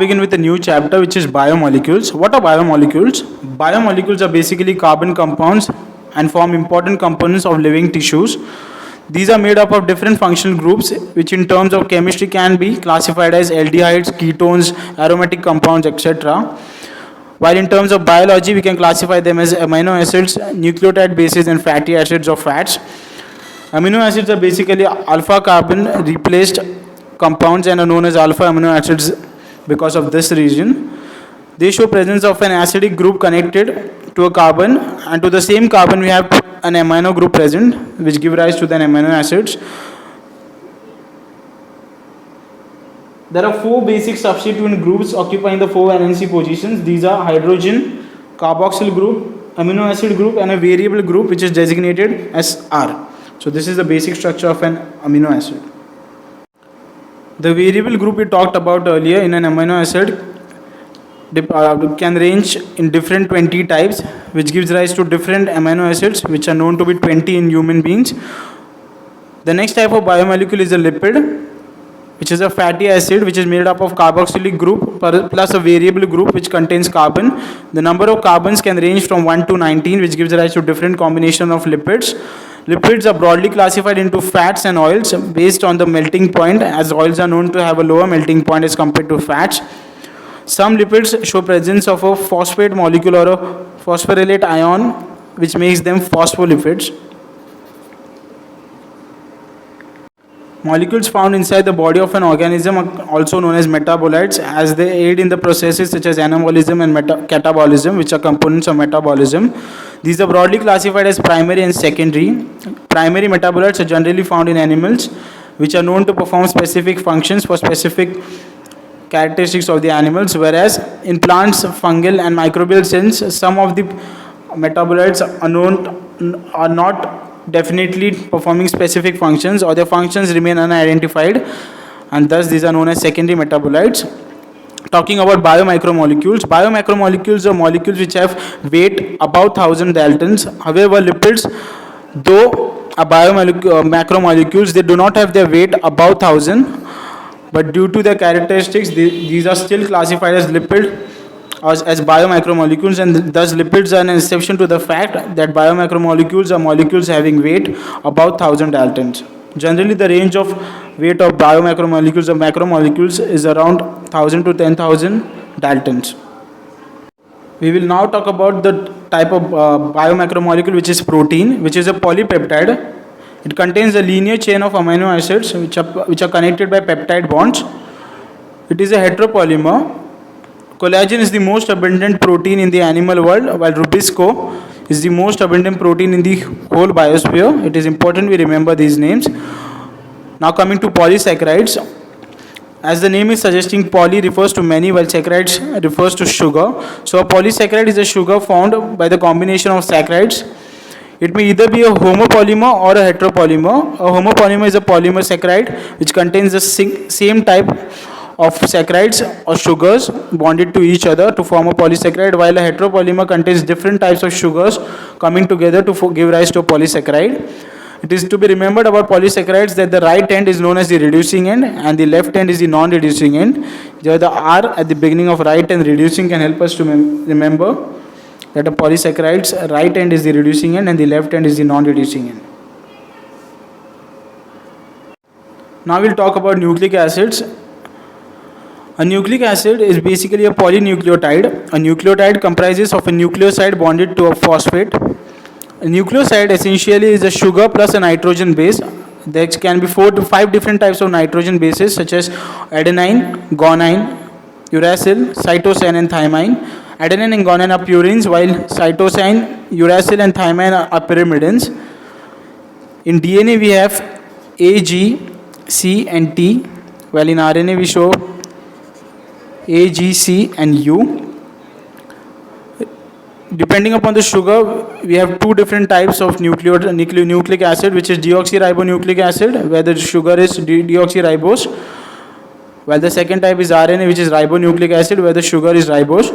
begin with a new chapter, which is biomolecules. What are biomolecules? Biomolecules are basically carbon compounds and form important components of living tissues. These are made up of different functional groups, which in terms of chemistry can be classified as aldehydes, ketones, aromatic compounds, etc. While in terms of biology, we can classify them as amino acids, nucleotide bases, and fatty acids or fats. Amino acids are basically alpha carbon replaced compounds and are known as alpha amino acids because of this reason. They show presence of an acidic group connected to a carbon, and to the same carbon we have an amino group present, which give rise to the amino acids. There are four basic substituent groups occupying the four valency positions. These are hydrogen, carboxyl group, amino acid group, and a variable group which is designated as R. So this is the basic structure of an amino acid. The variable group we talked about earlier in an amino acid can range in different 20 types, which gives rise to different amino acids, which are known to be 20 in human beings. The next type of biomolecule is a lipid, which is a fatty acid which is made up of carboxylic group plus a variable group which contains carbon. The number of carbons can range from 1 to 19, which gives rise to different combination of lipids. Lipids are broadly classified into fats and oils based on the melting point, as oils are known to have a lower melting point as compared to fats. Some lipids show presence of a phosphate molecule or a phosphorylate ion, which makes them phospholipids. Molecules found inside the body of an organism are also known as metabolites, as they aid in the processes such as anabolism and catabolism, which are components of metabolism. These are broadly classified as primary and secondary. Primary metabolites are generally found in animals, which are known to perform specific functions for specific characteristics of the animals, whereas in plants, fungal and microbial cells, some of the metabolites are not definitely performing specific functions, or their functions remain unidentified, and thus these are known as secondary metabolites. Talking about biomacromolecules are molecules which have weight above 1000 daltons. However, lipids, though are macromolecules, they do not have their weight above 1000, but due to their characteristics, these are still classified as lipid as biomacromolecules, and thus lipids are an exception to the fact that biomacromolecules are molecules having weight about 1000 daltons. Generally, the range of weight of biomacromolecules or macromolecules is around 1000 to 10,000 daltons. We will now talk about the type of biomacromolecule, which is protein, which is a polypeptide. It contains a linear chain of amino acids which are connected by peptide bonds. It is a heteropolymer. Collagen is the most abundant protein in the animal world, while Rubisco is the most abundant protein in the whole biosphere. It is important we remember these names. Now coming to polysaccharides. As the name is suggesting, poly refers to many, while saccharides refers to sugar. So a polysaccharide is a sugar formed by the combination of saccharides. It may either be a homopolymer or a heteropolymer. A homopolymer is a polymer saccharide which contains the same type of saccharides or sugars bonded to each other to form a polysaccharide, while a heteropolymer contains different types of sugars coming together to give rise to a polysaccharide. It is to be remembered about polysaccharides that the right end is known as the reducing end and the left end is the non-reducing end. The R at the beginning of right and reducing can help us to remember that a polysaccharide's right end is the reducing end and the left end is the non-reducing end. Now we'll talk about nucleic acids. A nucleic acid is basically a polynucleotide. A nucleotide comprises of a nucleoside bonded to a phosphate. A nucleoside essentially is a sugar plus a nitrogen base. There can be 4 to 5 different types of nitrogen bases such as adenine, guanine, uracil, cytosine and thymine. Adenine and guanine are purines, while cytosine, uracil and thymine are pyrimidines. In DNA we have A, G, C and T, while in RNA we show A, G, C and U. Depending upon the sugar, we have 2 different types of nucleic acid, which is deoxyribonucleic acid, where the sugar is deoxyribose, while the second type is RNA, which is ribonucleic acid, where the sugar is ribose.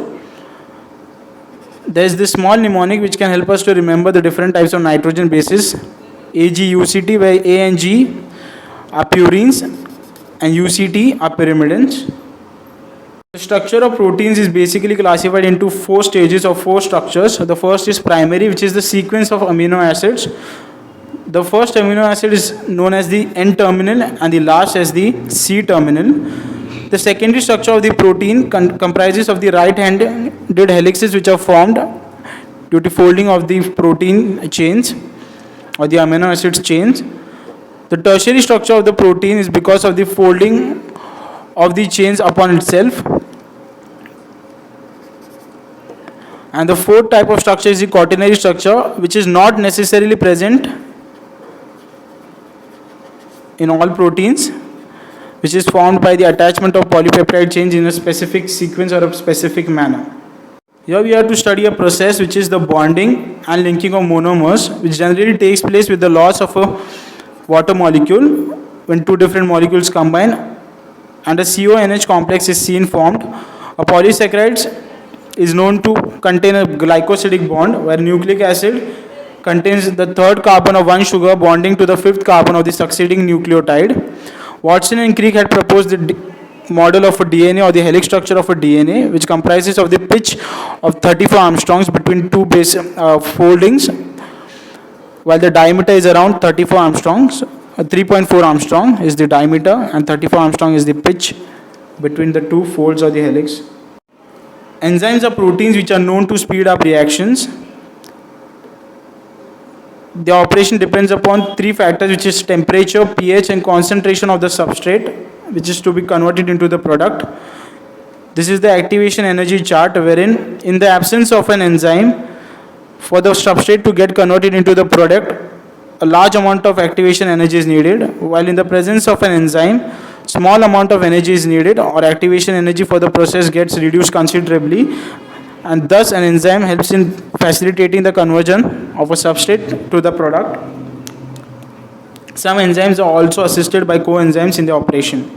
There is this small mnemonic which can help us to remember the different types of nitrogen bases. AgUCT, where A and G are purines and UCT are pyrimidines. The structure of proteins is basically classified into four stages or four structures. The first is primary, which is the sequence of amino acids. The first amino acid is known as the N-terminal and the last as the C-terminal. The secondary structure of the protein comprises of the right-handed helices which are formed due to folding of the protein chains or the amino acids chains. The tertiary structure of the protein is because of the folding of the chains upon itself. And the fourth type of structure is the quaternary structure, which is not necessarily present in all proteins, which is formed by the attachment of polypeptide chains in a specific sequence or a specific manner. Here we have to study a process which is the bonding and linking of monomers, which generally takes place with the loss of a water molecule when two different molecules combine and a CONH complex is seen formed. A polysaccharide is known to contain a glycosidic bond where nucleic acid contains the third carbon of one sugar bonding to the fifth carbon of the succeeding nucleotide. Watson and Crick had proposed the model of a DNA or the helix structure of a DNA, which comprises of the pitch of 34 angstroms between two base foldings, while the diameter is around 34 angstroms. 3.4 Armstrong is the diameter and 34 Armstrong is the pitch between the two folds of the helix. Enzymes are proteins which are known to speed up reactions. The operation depends upon three factors, which is temperature, pH and concentration of the substrate, which is to be converted into the product. This is the activation energy chart, wherein in the absence of an enzyme, for the substrate to get converted into the product, a large amount of activation energy is needed, while in the presence of an enzyme, small amount of energy is needed, or activation energy for the process gets reduced considerably, and thus an enzyme helps in facilitating the conversion of a substrate to the product. Some enzymes are also assisted by coenzymes in the operation.